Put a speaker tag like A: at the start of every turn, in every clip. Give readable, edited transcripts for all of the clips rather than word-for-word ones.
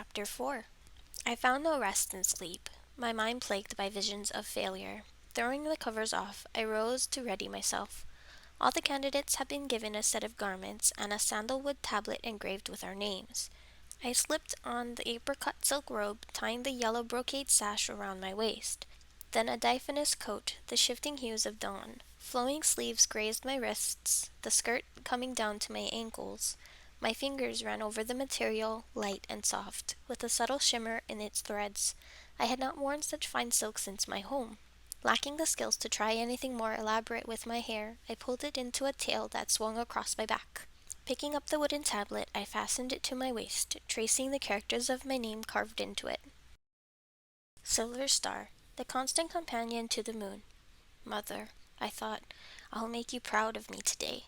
A: Chapter 4. I found no rest in sleep, my mind plagued by visions of failure. Throwing the covers off, I rose to ready myself. All the candidates had been given a set of garments and a sandalwood tablet engraved with our names. I slipped on the apricot silk robe, tying the yellow brocade sash around my waist. Then a diaphanous coat, the shifting hues of dawn. Flowing sleeves grazed my wrists, the skirt coming down to my ankles. My fingers ran over the material, light and soft, with a subtle shimmer in its threads. I had not worn such fine silk since my home. Lacking the skills to try anything more elaborate with my hair, I pulled it into a tail that swung across my back. Picking up the wooden tablet, I fastened it to my waist, tracing the characters of my name carved into it. Silver Star, the constant companion to the moon. Mother, I thought, I'll make you proud of me today.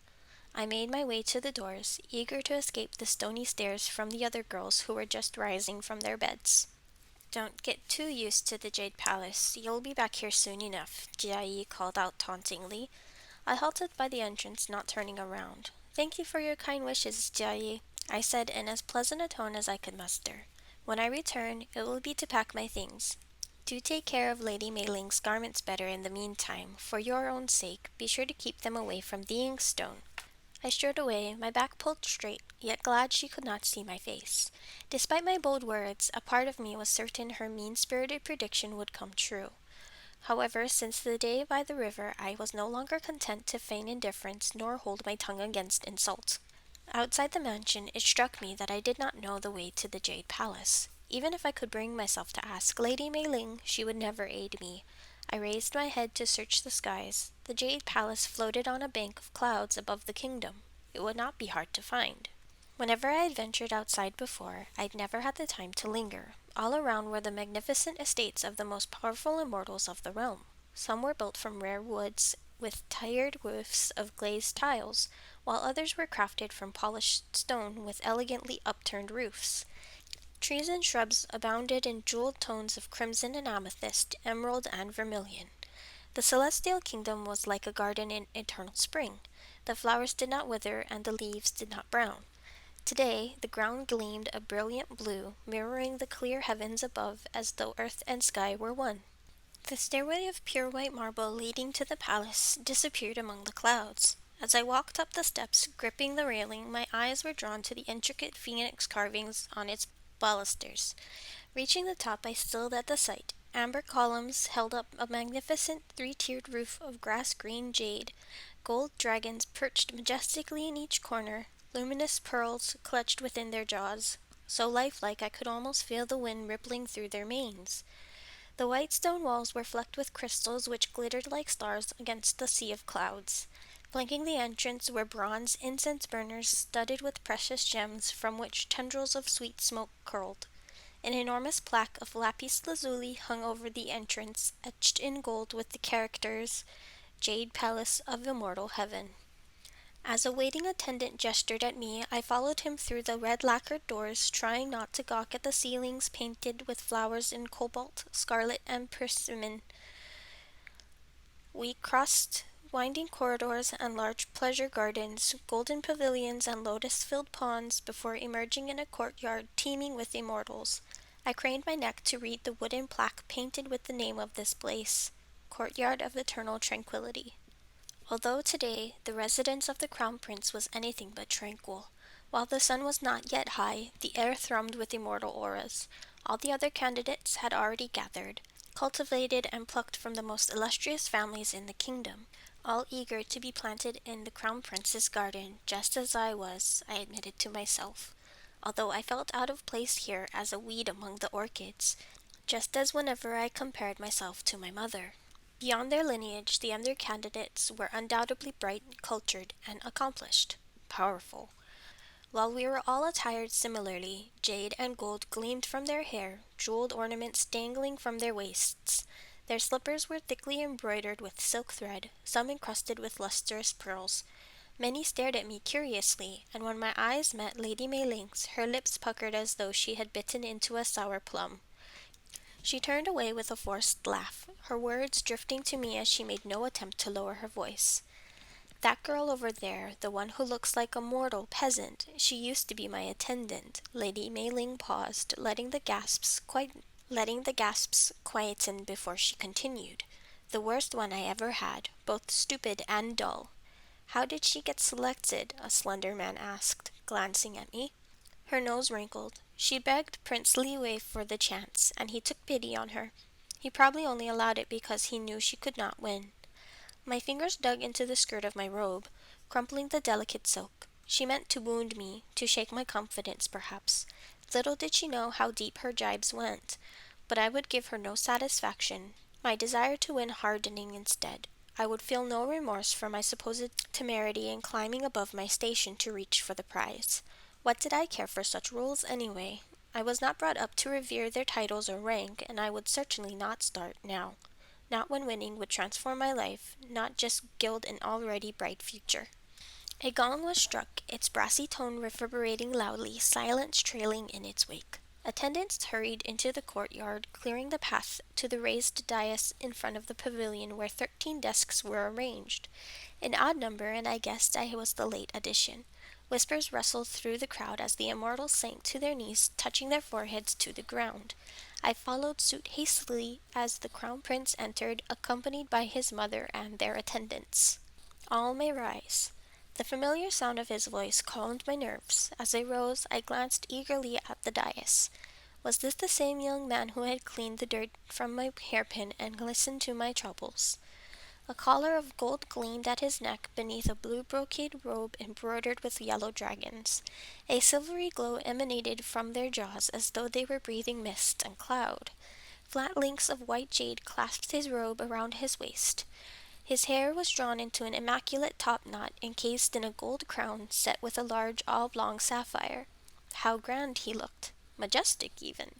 A: I made my way to the doors, eager to escape the stony stares from the other girls who were just rising from their beds. Don't get too used to the Jade Palace. You'll be back here soon enough, Jia called out tauntingly. I halted by the entrance, not turning around. Thank you for your kind wishes, Jia, I said in as pleasant a tone as I could muster. When I return, it will be to pack my things. Do take care of Lady Mei Ling's garments better in the meantime. For your own sake, be sure to keep them away from the inkstone. I strode away, my back pulled straight, yet glad she could not see my face. Despite my bold words, a part of me was certain her mean-spirited prediction would come true. However, since the day by the river, I was no longer content to feign indifference nor hold my tongue against insult. Outside the mansion, it struck me that I did not know the way to the Jade Palace. Even if I could bring myself to ask Lady Mei Ling, she would never aid me. I raised my head to search the skies. The Jade Palace floated on a bank of clouds above the kingdom. It would not be hard to find. Whenever I had ventured outside before, I'd never had the time to linger. All around were the magnificent estates of the most powerful immortals of the realm. Some were built from rare woods, with tiered roofs of glazed tiles, while others were crafted from polished stone with elegantly upturned roofs. Trees and shrubs abounded in jeweled tones of crimson and amethyst, emerald and vermilion. The celestial kingdom was like a garden in eternal spring. The flowers did not wither and the leaves did not brown. Today, the ground gleamed a brilliant blue, mirroring the clear heavens above as though earth and sky were one. The stairway of pure white marble leading to the palace disappeared among the clouds. As I walked up the steps, gripping the railing, my eyes were drawn to the intricate phoenix carvings on its balusters. Reaching the top, I stilled at the sight. Amber columns held up a magnificent three-tiered roof of grass-green jade. Gold dragons perched majestically in each corner, luminous pearls clutched within their jaws, so lifelike I could almost feel the wind rippling through their manes. The white stone walls were flecked with crystals which glittered like stars against the sea of clouds. Flanking the entrance were bronze incense burners studded with precious gems from which tendrils of sweet smoke curled. An enormous plaque of lapis lazuli hung over the entrance, etched in gold with the characters Jade Palace of Immortal Heaven. As a waiting attendant gestured at me, I followed him through the red lacquered doors, trying not to gawk at the ceilings painted with flowers in cobalt, scarlet, and persimmon. We crossed winding corridors and large pleasure gardens, golden pavilions and lotus-filled ponds before emerging in a courtyard teeming with immortals. I craned my neck to read the wooden plaque painted with the name of this place, Courtyard of Eternal Tranquility. Although today the residence of the Crown Prince was anything but tranquil. While the sun was not yet high, the air thrummed with immortal auras. All the other candidates had already gathered, cultivated and plucked from the most illustrious families in the kingdom, all eager to be planted in the Crown Prince's garden, just as I was, I admitted to myself. Although I felt out of place here as a weed among the orchids, just as whenever I compared myself to my mother. Beyond their lineage, the other candidates were undoubtedly bright, cultured, and accomplished. Powerful. While we were all attired similarly, jade and gold gleamed from their hair, jeweled ornaments dangling from their waists. Their slippers were thickly embroidered with silk thread, some encrusted with lustrous pearls. Many stared at me curiously, and when my eyes met Lady Mei Ling's, her lips puckered as though she had bitten into a sour plum. She turned away with a forced laugh, her words drifting to me as she made no attempt to lower her voice. That girl over there, the one who looks like a mortal peasant, she used to be my attendant. Lady Mei Ling paused, letting the gasps quieten before she continued. The worst one I ever had, both stupid and dull. How did she get selected? A slender man asked, glancing at me. Her nose wrinkled. She begged Prince Liwei for the chance, and he took pity on her. He probably only allowed it because he knew she could not win. My fingers dug into the skirt of my robe, crumpling the delicate silk. She meant to wound me, to shake my confidence, perhaps. Little did she know how deep her jibes went. But I would give her no satisfaction, my desire to win hardening instead. I would feel no remorse for my supposed temerity in climbing above my station to reach for the prize. What did I care for such rules anyway? I was not brought up to revere their titles or rank, and I would certainly not start now. Not when winning would transform my life, not just gild an already bright future. A gong was struck, its brassy tone reverberating loudly, silence trailing in its wake. Attendants hurried into the courtyard, clearing the path to the raised dais in front of the pavilion where 13 desks were arranged. An odd number, and I guessed I was the late addition. Whispers rustled through the crowd as the immortals sank to their knees, touching their foreheads to the ground. I followed suit hastily as the crown prince entered, accompanied by his mother and their attendants. All may rise. The familiar sound of his voice calmed my nerves. As I rose, I glanced eagerly at the dais. Was this the same young man who had cleaned the dirt from my hairpin and listened to my troubles? A collar of gold gleamed at his neck beneath a blue brocade robe embroidered with yellow dragons. A silvery glow emanated from their jaws as though they were breathing mist and cloud. Flat links of white jade clasped his robe around his waist. His hair was drawn into an immaculate topknot encased in a gold crown set with a large oblong sapphire. How grand he looked! Majestic, even.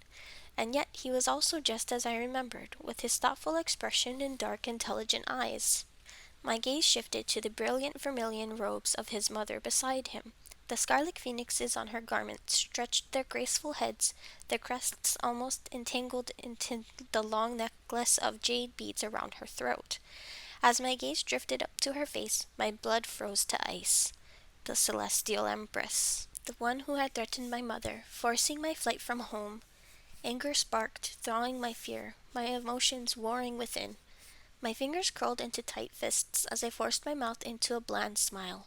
A: And yet he was also just as I remembered, with his thoughtful expression and dark, intelligent eyes. My gaze shifted to the brilliant vermilion robes of his mother beside him. The scarlet phoenixes on her garments stretched their graceful heads, their crests almost entangled into the long necklace of jade beads around her throat. As my gaze drifted up to her face, my blood froze to ice. The celestial empress, the one who had threatened my mother, forcing my flight from home. Anger sparked, thawing my fear, my emotions warring within. My fingers curled into tight fists as I forced my mouth into a bland smile.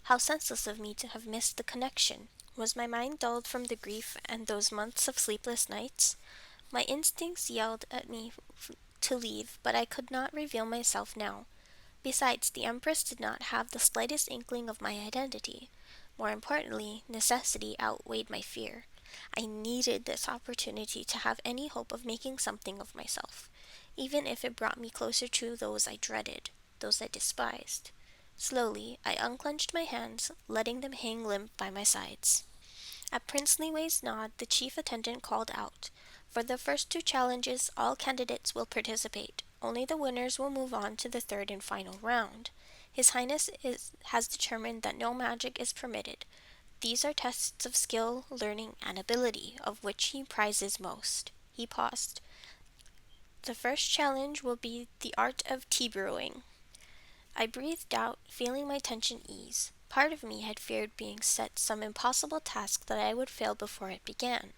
A: How senseless of me to have missed the connection. Was my mind dulled from the grief and those months of sleepless nights? My instincts yelled at me to leave, but I could not reveal myself now. Besides, the Empress did not have the slightest inkling of my identity. More importantly, necessity outweighed my fear. I needed this opportunity to have any hope of making something of myself, even if it brought me closer to those I dreaded, those I despised. Slowly, I unclenched my hands, letting them hang limp by my sides. At Prince Liwei's nod, the chief attendant called out, "For the first 2 challenges, all candidates will participate. Only the winners will move on to the third and final round. His Highness has determined that no magic is permitted. These are tests of skill, learning, and ability, of which he prizes most." He paused. "The first challenge will be the art of tea brewing." I breathed out, feeling my tension ease. Part of me had feared being set some impossible task that I would fail before it began.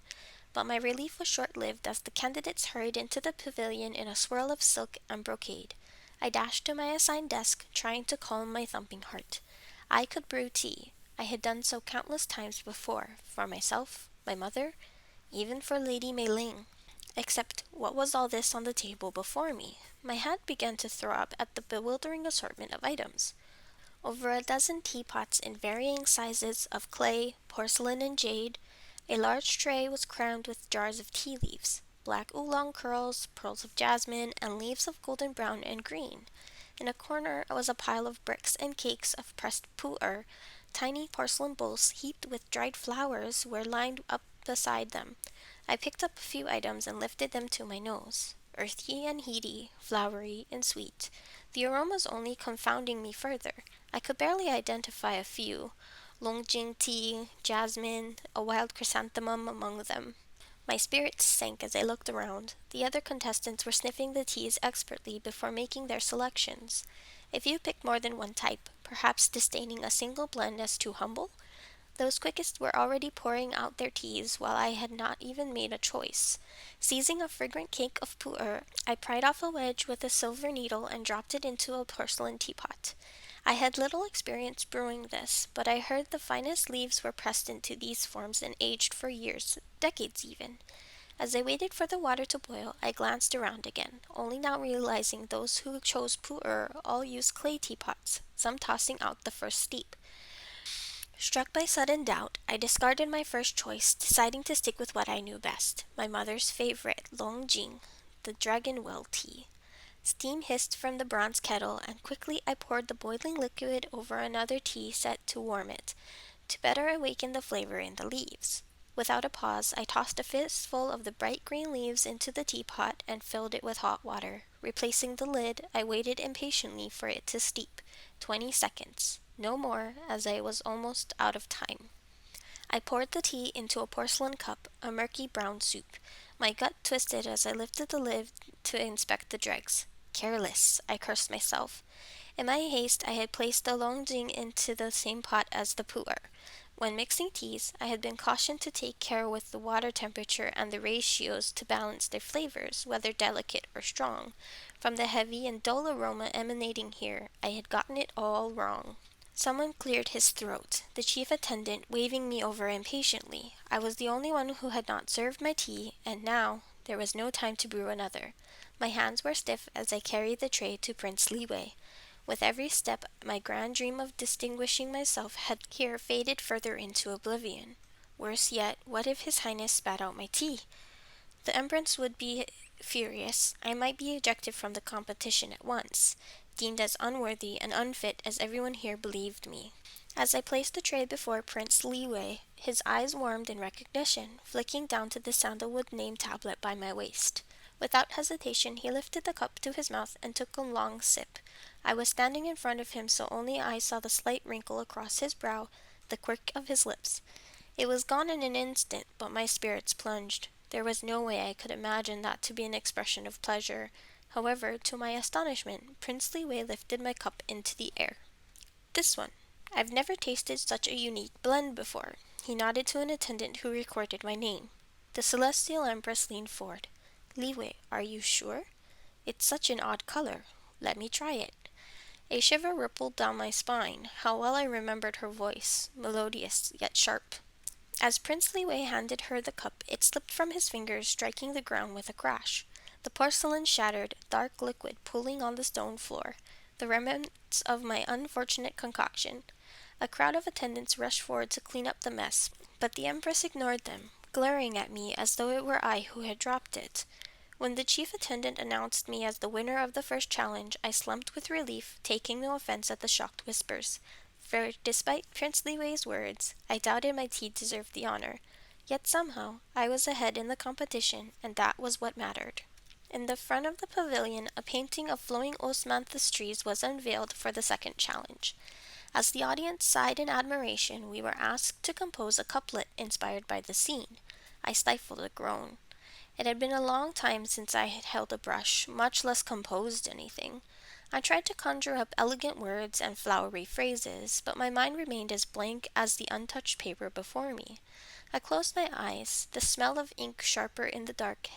A: But my relief was short-lived as the candidates hurried into the pavilion in a swirl of silk and brocade. I dashed to my assigned desk, trying to calm my thumping heart. I could brew tea. I had done so countless times before, for myself, my mother, even for Lady Mei Ling. Except, what was all this on the table before me? My head began to throb at the bewildering assortment of items. Over a dozen teapots in varying sizes of clay, porcelain, and jade. A large tray was crammed with jars of tea leaves, black oolong curls, pearls of jasmine, and leaves of golden brown and green. In a corner was a pile of bricks and cakes of pressed pu'er. Tiny porcelain bowls heaped with dried flowers were lined up beside them. I picked up a few items and lifted them to my nose. Earthy and heady, flowery and sweet. The aromas only confounding me further. I could barely identify a few. Longjing tea, jasmine, a wild chrysanthemum among them. My spirits sank as I looked around. The other contestants were sniffing the teas expertly before making their selections. A few picked more than one type, perhaps disdaining a single blend as too humble. Those quickest were already pouring out their teas while I had not even made a choice. Seizing a fragrant cake of pu'er, I pried off a wedge with a silver needle and dropped it into a porcelain teapot. I had little experience brewing this, but I heard the finest leaves were pressed into these forms and aged for years, decades even. As I waited for the water to boil, I glanced around again, only now realizing those who chose pu'er all used clay teapots, some tossing out the first steep. Struck by sudden doubt, I discarded my first choice, deciding to stick with what I knew best, my mother's favorite, longjing, the dragon well tea. Steam hissed from the bronze kettle, and quickly I poured the boiling liquid over another tea set to warm it, to better awaken the flavor in the leaves. Without a pause, I tossed a fistful of the bright green leaves into the teapot and filled it with hot water. Replacing the lid, I waited impatiently for it to steep. 20 seconds. No more, as I was almost out of time. I poured the tea into a porcelain cup, a murky brown soup. My gut twisted as I lifted the lid to inspect the dregs. Careless, I cursed myself. In my haste, I had placed the longjing into the same pot as the pu'er. When mixing teas, I had been cautioned to take care with the water temperature and the ratios to balance their flavors, whether delicate or strong. From the heavy and dull aroma emanating here, I had gotten it all wrong. Someone cleared his throat, the chief attendant waving me over impatiently. I was the only one who had not served my tea, and now there was no time to brew another. My hands were stiff as I carried the tray to Prince Liwei. With every step, my grand dream of distinguishing myself had here faded further into oblivion. Worse yet, what if His Highness spat out my tea? The Empress would be furious. I might be ejected from the competition at once, deemed as unworthy and unfit as everyone here believed me. As I placed the tray before Prince Liwei, his eyes warmed in recognition, flicking down to the sandalwood name tablet by my waist. Without hesitation, he lifted the cup to his mouth and took a long sip. I was standing in front of him, so only I saw the slight wrinkle across his brow, the quirk of his lips. It was gone in an instant, but my spirits plunged. There was no way I could imagine that to be an expression of pleasure. However, to my astonishment, Prince Liwei lifted my cup into the air. This one. I've never tasted such a unique blend before. He nodded to an attendant who recorded my name. The Celestial Empress leaned forward. Liwei, are you sure? It's such an odd color. Let me try it. A shiver rippled down my spine. How well I remembered her voice, melodious yet sharp. As Prince Liwei handed her the cup, it slipped from his fingers, striking the ground with a crash. The porcelain shattered, dark liquid pooling on the stone floor, the remnants of my unfortunate concoction. A crowd of attendants rushed forward to clean up the mess, but the Empress ignored them, glaring at me as though it were I who had dropped it. When the chief attendant announced me as the winner of the first challenge, I slumped with relief, taking no offense at the shocked whispers. For despite Prince Liwei's words, I doubted my tea deserved the honor. Yet somehow, I was ahead in the competition, and that was what mattered. In the front of the pavilion, a painting of flowing osmanthus trees was unveiled for the second challenge. As the audience sighed in admiration, we were asked to compose a couplet inspired by the scene. I stifled a groan. It had been a long time since I had held a brush, much less composed anything. I tried to conjure up elegant words and flowery phrases, but my mind remained as blank as the untouched paper before me. I closed my eyes, the smell of ink sharper in the dark,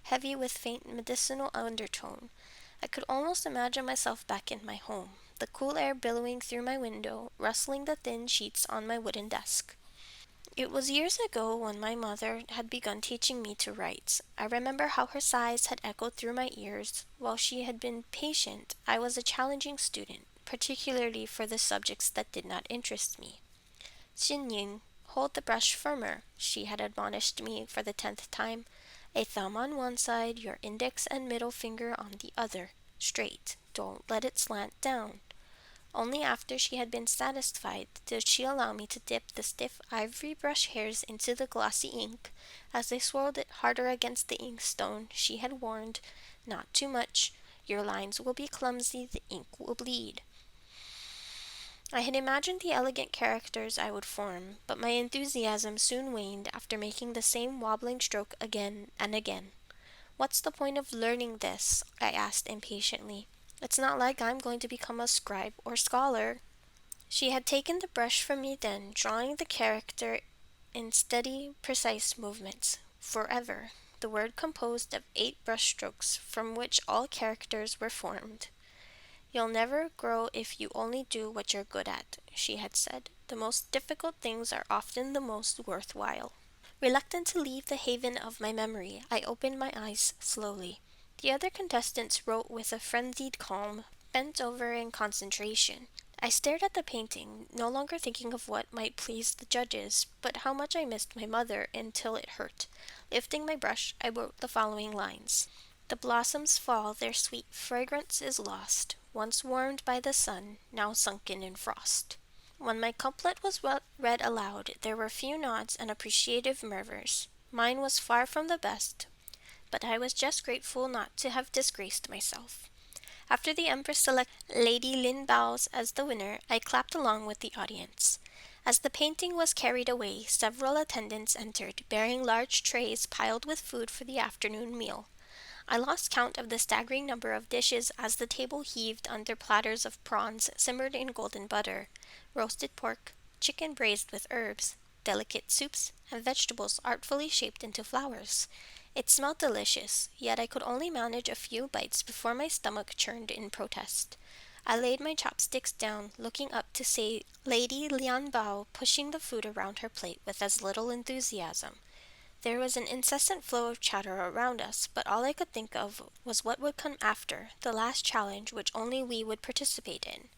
A: heavy with faint medicinal undertone. I could almost imagine myself back in my home, the cool air billowing through my window, rustling the thin sheets on my wooden desk. It was years ago when my mother had begun teaching me to write. I remember how her sighs had echoed through my ears. While she had been patient, I was a challenging student, particularly for the subjects that did not interest me. Xinyin, hold the brush firmer, she had admonished me for the 10th time. A thumb on one side, your index and middle finger on the other. Straight. Don't let it slant down. Only after she had been satisfied did she allow me to dip the stiff ivory brush hairs into the glossy ink. As they swirled it harder against the inkstone, she had warned, "Not too much. Your lines will be clumsy, the ink will bleed." I had imagined the elegant characters I would form, but my enthusiasm soon waned after making the same wobbling stroke again and again. "What's the point of learning this?" I asked impatiently. "It's not like I'm going to become a scribe or scholar." She had taken the brush from me then, drawing the character in steady, precise movements. Forever, the word composed of 8 brush strokes from which all characters were formed. You'll never grow if you only do what you're good at, she had said. The most difficult things are often the most worthwhile. Reluctant to leave the haven of my memory, I opened my eyes slowly. The other contestants wrote with a frenzied calm, bent over in concentration. I stared at the painting, no longer thinking of what might please the judges, but how much I missed my mother until it hurt. Lifting my brush, I wrote the following lines. The blossoms fall, their sweet fragrance is lost, once warmed by the sun, now sunken in frost. When my couplet was read aloud, there were few nods and appreciative murmurs. Mine was far from the best, but I was just grateful not to have disgraced myself. After the Empress selected Lady Lin Bao's as the winner, I clapped along with the audience. As the painting was carried away, several attendants entered, bearing large trays piled with food for the afternoon meal. I lost count of the staggering number of dishes as the table heaved under platters of prawns simmered in golden butter, roasted pork, chicken braised with herbs, delicate soups, and vegetables artfully shaped into flowers. It smelled delicious, yet I could only manage a few bites before my stomach churned in protest. I laid my chopsticks down, looking up to see Lady Lian Bao pushing the food around her plate with as little enthusiasm. There was an incessant flow of chatter around us, but all I could think of was what would come after, the last challenge which only we would participate in.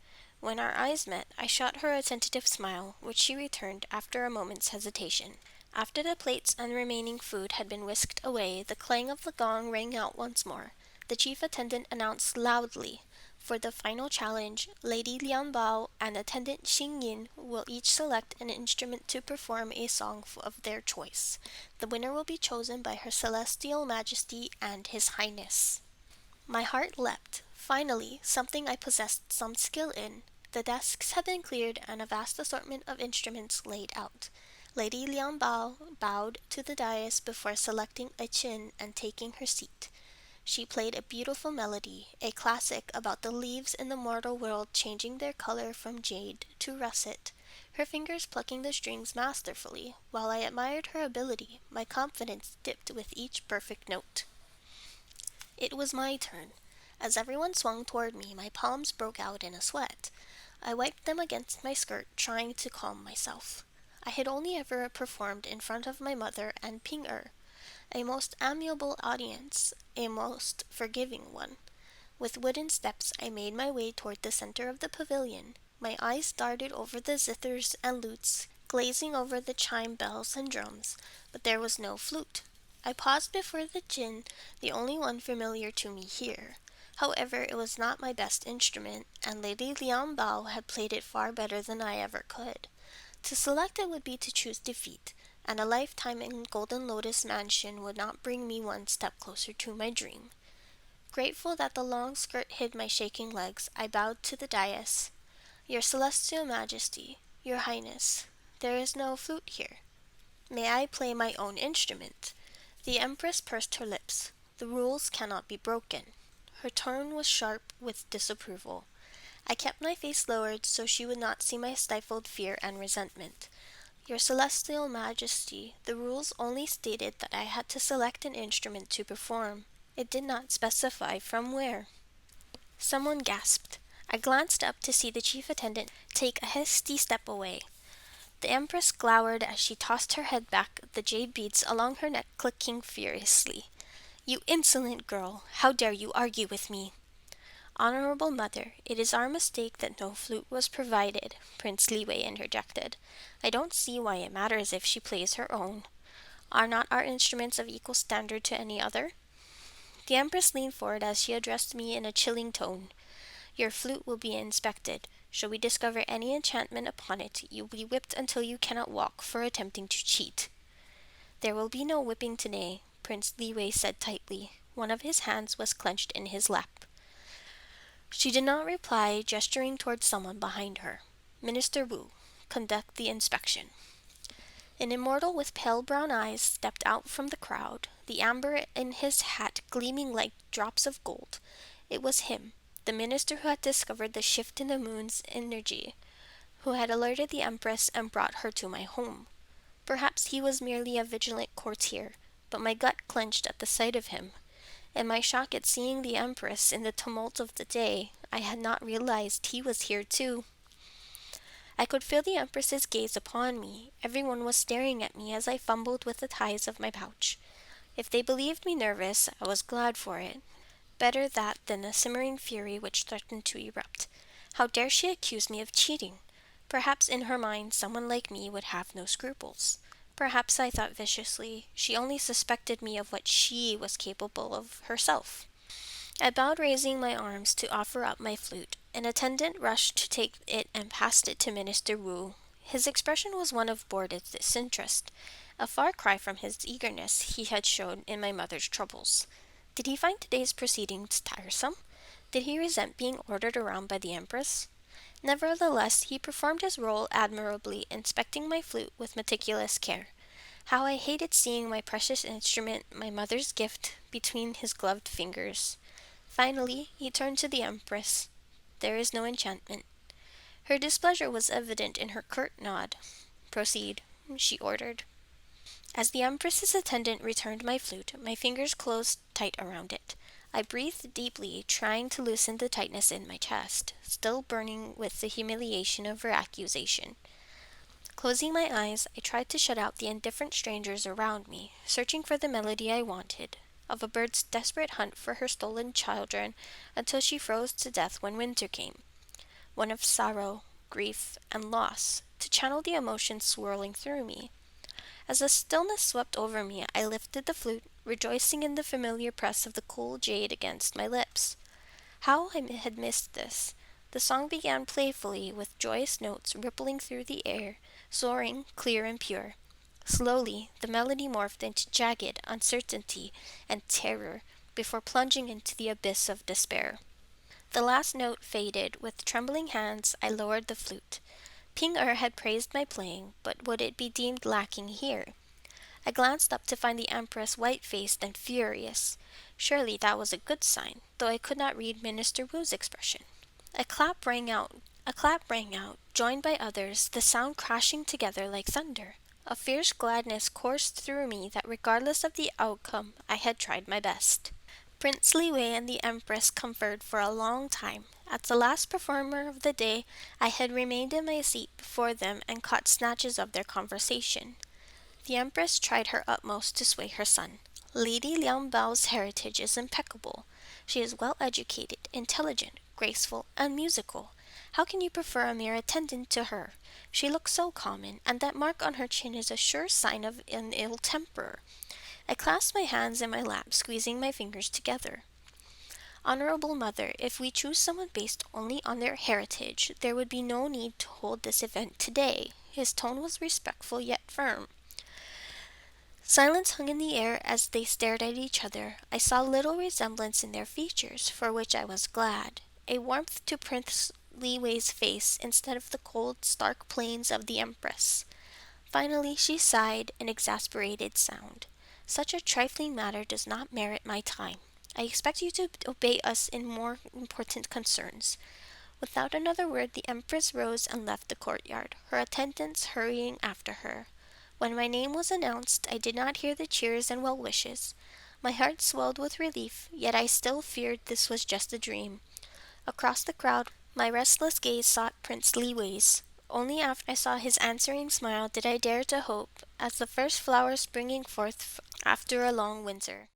A: When our eyes met, I shot her a tentative smile, which she returned after a moment's hesitation. After the plates and remaining food had been whisked away, the clang of the gong rang out once more. The chief attendant announced loudly, "For the final challenge, Lady Lian Bao and attendant Xing Yin will each select an instrument to perform a song of their choice. The winner will be chosen by Her Celestial Majesty and His Highness." My heart leapt. Finally, something I possessed some skill in. The desks had been cleared and a vast assortment of instruments laid out. Lady Lian Bao bowed to the dais before selecting a chin and taking her seat. She played a beautiful melody, a classic about the leaves in the mortal world changing their color from jade to russet, her fingers plucking the strings masterfully. While I admired her ability, my confidence dipped with each perfect note. It was my turn. As everyone swung toward me, my palms broke out in a sweat. I wiped them against my skirt, trying to calm myself. I had only ever performed in front of my mother and Ping Er, a most amiable audience, a most forgiving one. With wooden steps, I made my way toward the center of the pavilion. My eyes darted over the zithers and lutes, glazing over the chime bells and drums, but there was no flute. I paused before the jin, the only one familiar to me here. However, it was not my best instrument, and Lady Lian Bao had played it far better than I ever could. To select it would be to choose defeat, and a lifetime in Golden Lotus Mansion would not bring me one step closer to my dream. Grateful that the long skirt hid my shaking legs, I bowed to the dais. "Your Celestial Majesty, Your Highness, there is no flute here. May I play my own instrument?" The Empress pursed her lips. "The rules cannot be broken." Her tone was sharp with disapproval. I kept my face lowered so she would not see my stifled fear and resentment. "Your Celestial Majesty, the rules only stated that I had to select an instrument to perform. It did not specify from where." Someone gasped. I glanced up to see the chief attendant take a hasty step away. The Empress glowered as she tossed her head back, the jade beads along her neck clicking furiously. "You insolent girl! How dare you argue with me?" "Honorable Mother, it is our mistake that no flute was provided," Prince Liwei interjected. "I don't see why it matters if she plays her own. Are not our instruments of equal standard to any other?" The Empress leaned forward as she addressed me in a chilling tone. "Your flute will be inspected. Should we discover any enchantment upon it, you will be whipped until you cannot walk for attempting to cheat." "There will be no whipping today," Prince Liwei said tightly. One of his hands was clenched in his lap. She did not reply, gesturing toward someone behind her. "Minister Wu, conduct the inspection." An immortal with pale brown eyes stepped out from the crowd, the amber in his hat gleaming like drops of gold. It was him, the minister who had discovered the shift in the moon's energy. who had alerted the Empress and brought her to my home. Perhaps he was merely a vigilant courtier, but my gut clenched at the sight of him. In my shock at seeing the Empress in the tumult of the day, I had not realized he was here too. I could feel the Empress's gaze upon me. Everyone was staring at me as I fumbled with the ties of my pouch. If they believed me nervous, I was glad for it. Better that than the simmering fury which threatened to erupt. How dare she accuse me of cheating? Perhaps in her mind someone like me would have no scruples. Perhaps, I thought viciously, she only suspected me of what she was capable of herself. I bowed, raising my arms to offer up my flute. An attendant rushed to take it and passed it to Minister Wu. His expression was one of bored disinterest, a far cry from his eagerness he had shown in my mother's troubles. Did he find today's proceedings tiresome? Did he resent being ordered around by the Empress? Nevertheless, he performed his role admirably, inspecting my flute with meticulous care. How I hated seeing my precious instrument, my mother's gift, between his gloved fingers. Finally, he turned to the Empress. "There is no enchantment." Her displeasure was evident in her curt nod. "Proceed," she ordered. As the Empress's attendant returned my flute, my fingers closed tight around it. I breathed deeply, trying to loosen the tightness in my chest, still burning with the humiliation of her accusation. Closing my eyes, I tried to shut out the indifferent strangers around me, searching for the melody I wanted, of a bird's desperate hunt for her stolen children until she froze to death when winter came. One of sorrow, grief, and loss, to channel the emotions swirling through me. As the stillness swept over me, I lifted the flute, rejoicing in the familiar press of the cool jade against my lips. How I had missed this! The song began playfully, with joyous notes rippling through the air, soaring, clear and pure. Slowly, the melody morphed into jagged uncertainty and terror, before plunging into the abyss of despair. The last note faded. With trembling hands, I lowered the flute. Ping Er had praised my playing, but would it be deemed lacking here? I glanced up to find the Empress white-faced and furious. Surely that was a good sign, though I could not read Minister Wu's expression. A clap rang out. Joined by others, the sound crashing together like thunder. A fierce gladness coursed through me that regardless of the outcome, I had tried my best. Prince Li Wei and the Empress conferred for a long time. As the last performer of the day, I had remained in my seat before them and caught snatches of their conversation. The Empress tried her utmost to sway her son. "Lady Liang Bao's heritage is impeccable. She is well educated, intelligent, graceful, and musical. How can you prefer a mere attendant to her? She looks so common, and that mark on her chin is a sure sign of an ill temper." I clasped my hands in my lap, squeezing my fingers together. "Honorable Mother, if we choose someone based only on their heritage, there would be no need to hold this event today." His tone was respectful yet firm. Silence hung in the air as they stared at each other. I saw little resemblance in their features, for which I was glad. A warmth to Prince Li Wei's face instead of the cold, stark plains of the Empress. Finally she sighed, an exasperated sound. "Such a trifling matter does not merit my time. I expect you to obey us in more important concerns." Without another word, the Empress rose and left the courtyard, her attendants hurrying after her. When my name was announced, I did not hear the cheers and well wishes. My heart swelled with relief, yet I still feared this was just a dream. Across the crowd, my restless gaze sought Prince Li Wei's. Only after I saw his answering smile did I dare to hope, as the first flower springing forth after a long winter.